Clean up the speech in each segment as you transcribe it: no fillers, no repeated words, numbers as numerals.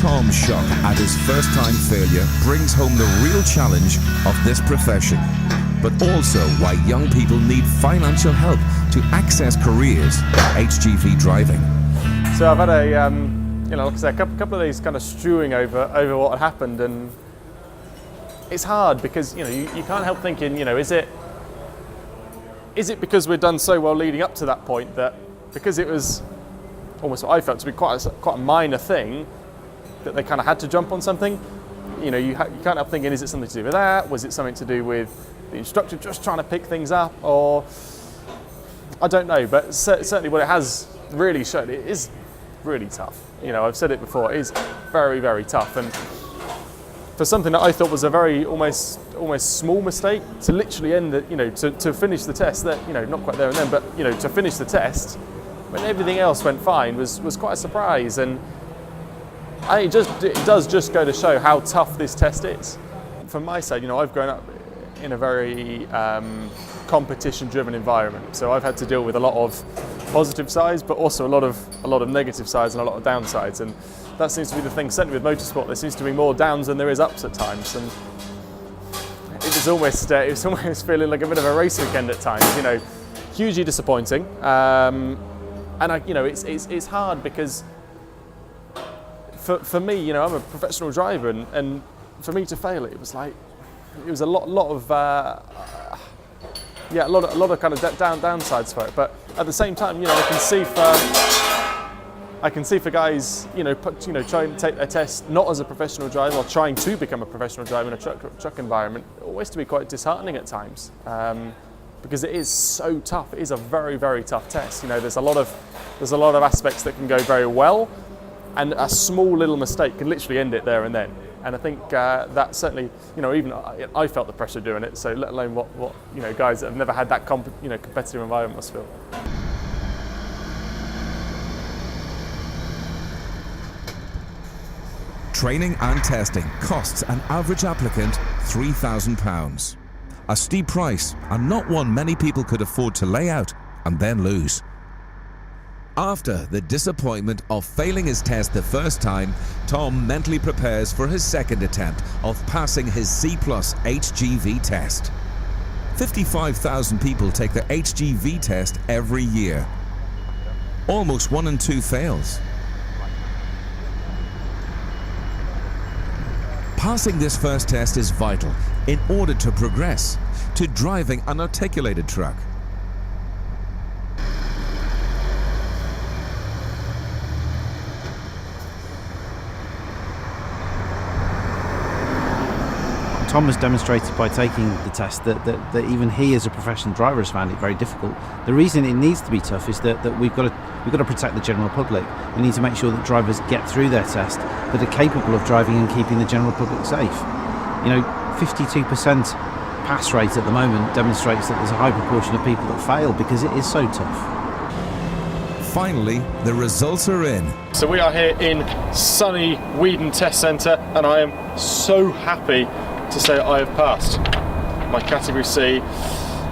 Tom's shock at his first-time failure brings home the real challenge of this profession, but also why young people need financial help to access careers in HGV driving. So I've had a, like I say, a couple of days kind of stewing over what had happened, and it's hard because you can't help thinking, is it because we'd done so well leading up to that point that because it was almost what I felt to be quite a minor thing that they kind of had to jump on something. You can't help thinking, is it something to do with that? Was it something to do with the instructor just trying to pick things up? Or I don't know, but certainly what it has really shown, it is really tough. I've said it before, it is very, very tough. And for something that I thought was a very almost small mistake to literally end the, to finish the test, that not quite there and then, but to finish the test when everything else went fine was quite a surprise. And it does just go to show how tough this test is. From my side, I've grown up in a very competition-driven environment, so I've had to deal with a lot of positive sides, but also a lot of negative sides and a lot of downsides. And that seems to be the thing. Certainly with motorsport, there seems to be more downs than there is ups at times. And it was almost feeling like a bit of a race weekend at times. Hugely disappointing. And it's hard because for me, I'm a professional driver, and for me to fail it was a lot of kind of downsides for it. But at the same time, I can see for guys, trying to take their test not as a professional driver or trying to become a professional driver in a truck environment, always to be quite disheartening at times, because it is so tough. It is a very, very tough test. There's a lot of aspects that can go very well, and a small little mistake can literally end it there and then. And I think that certainly, even I felt the pressure doing it. So let alone what guys that have never had that competitive environment must feel. Training and testing costs an average applicant £3,000. A steep price, and not one many people could afford to lay out and then lose. After the disappointment of failing his test the first time, Tom mentally prepares for his second attempt of passing his C+ HGV test. 55,000 people take the HGV test every year. Almost 1 in 2 fails. Passing this first test is vital in order to progress to driving an articulated truck. Tom has demonstrated by taking the test that even he as a professional driver has found it very difficult. The reason it needs to be tough is that we've got to protect the general public. We need to make sure that drivers get through their test that are capable of driving and keeping the general public safe. 52% pass rate at the moment demonstrates that there's a high proportion of people that fail because it is so tough. Finally, the results are in. So we are here in sunny Weedon Test Centre, and I am so happy to say I have passed my Category C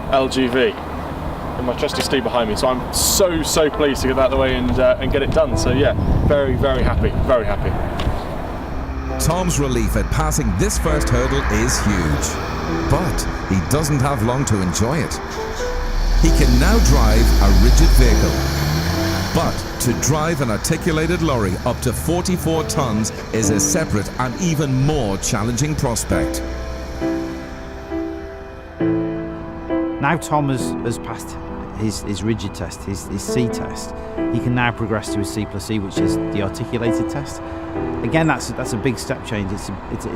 LGV and my trusty Steve behind me. So I'm so pleased to get that out of the way and get it done. So yeah, very, very happy, very happy. Tom's relief at passing this first hurdle is huge, but he doesn't have long to enjoy it. He can now drive a rigid vehicle, but to drive an articulated lorry up to 44 tons is a separate and even more challenging prospect. Now Tom has passed his rigid test, his C test. He can now progress to his C+E, which is the articulated test. Again, that's a big step change. It's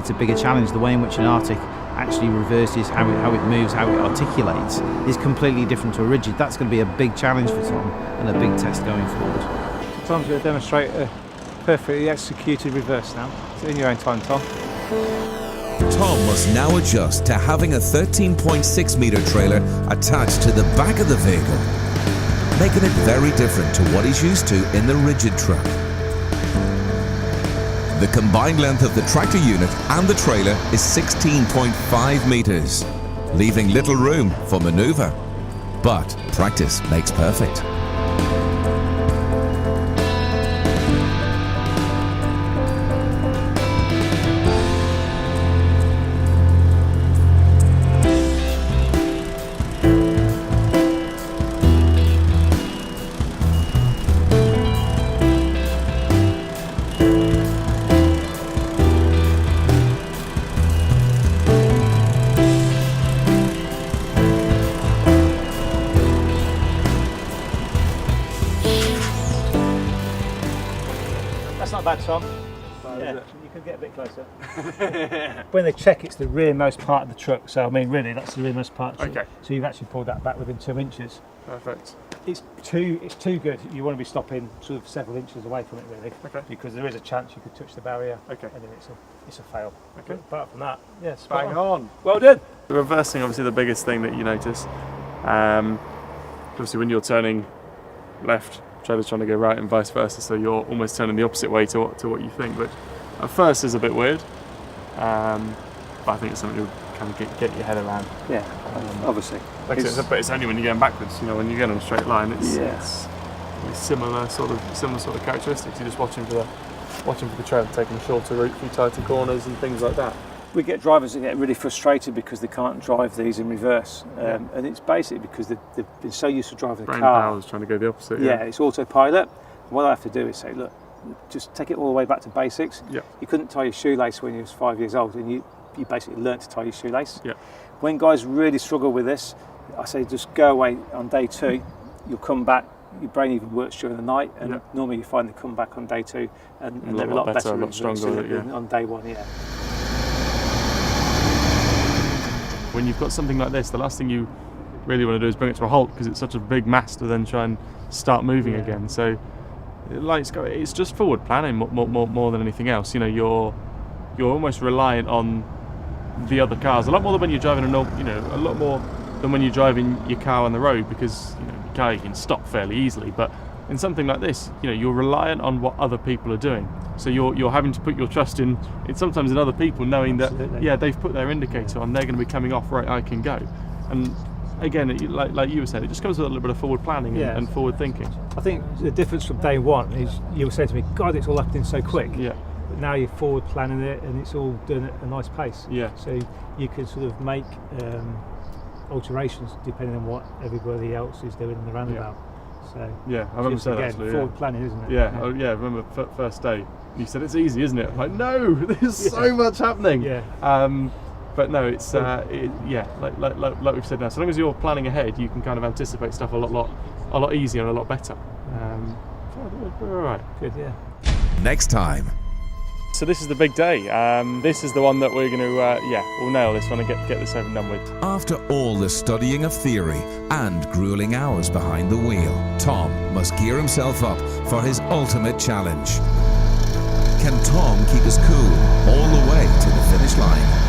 a bigger challenge. The way in which an Artic actually reverses how it moves, how it articulates, is completely different to a rigid. That's going to be a big challenge for Tom and a big test going forward. Tom's going to demonstrate a perfectly executed reverse now. So in your own time, Tom. Tom must now adjust to having a 13.6 metre trailer attached to the back of the vehicle, making it very different to what he's used to in the rigid truck. The combined length of the tractor unit and the trailer is 16.5 metres, leaving little room for manoeuvre. But practice makes perfect. That's not bad, Tom. Yeah, you could get a bit closer. When they check, it's the rearmost part of the truck. So I mean, really, that's the rearmost part. Of the truck. Okay. So you've actually pulled that back within 2 inches. Perfect. It's too good. You want to be stopping sort of several inches away from it, really. Okay. Because there is a chance you could touch the barrier. Okay. And then it's a fail. Okay. But apart from that, yeah, Bang on. Well done. The reversing, obviously, the biggest thing that you notice. Obviously, when you're turning left, trailer's trying to go right, and vice versa. So you're almost turning the opposite way to what you think. But at first, it's a bit weird. But I think it's something to kind of get your head around. Yeah, obviously. But it's only when you're going backwards. You know, when you get on a straight line, it's similar sort of characteristics. You're just watching for the trailer, taking a shorter route through tighter corners and things like that. We get drivers that get really frustrated because they can't drive these in reverse, and it's basically because they've been so used to driving the Brain car. power's trying to go the opposite. Yeah, it's autopilot. What I have to do is say, look, just take it all the way back to basics. Yeah. You couldn't tie your shoelace when you was 5 years old, and you basically learnt to tie your shoelace. Yeah. When guys really struggle with this, I say just go away on day 2. You'll come back. Your brain even works during the night, and normally you find they come back on day 2, and they're a lot better, a lot stronger than on day 1. Yeah. When you've got something like this, the last thing you really want to do is bring it to a halt because it's such a big mass to then try and start moving again. So, it's just forward planning more than anything else. You know, you're almost reliant on the other cars a lot more than when you're driving a lot more than when you're driving your car on the road, because your car you can stop fairly easily. But in something like this, you're reliant on what other people are doing. So you're having to put your trust in sometimes in other people, knowing Absolutely. that they've put their indicator on, they're going to be coming off, right, I can go. And again, like you were saying, it just comes with a little bit of forward planning and forward thinking. I think the difference from day 1 is you were saying to me, God, it's all happening so quick. Yeah. But now you're forward planning it, and it's all done at a nice pace. Yeah. So you can sort of make alterations depending on what everybody else is doing in the roundabout. So I remember just, saying again, actually, forward planning, isn't it? Yeah. Oh, yeah. I remember first day. You said it's easy, isn't it? I'm like, no, there's so much happening. Yeah. But no, it's like we've said now. So long as you're planning ahead, you can kind of anticipate stuff a lot easier and a lot better. We're all right. Good. Yeah. Next time. So this is the big day. This is the one that we're going to, we'll nail this one and get this over and done with. After all the studying of theory and grueling hours behind the wheel, Tom must gear himself up for his ultimate challenge. Can Tom keep his cool all the way to the finish line?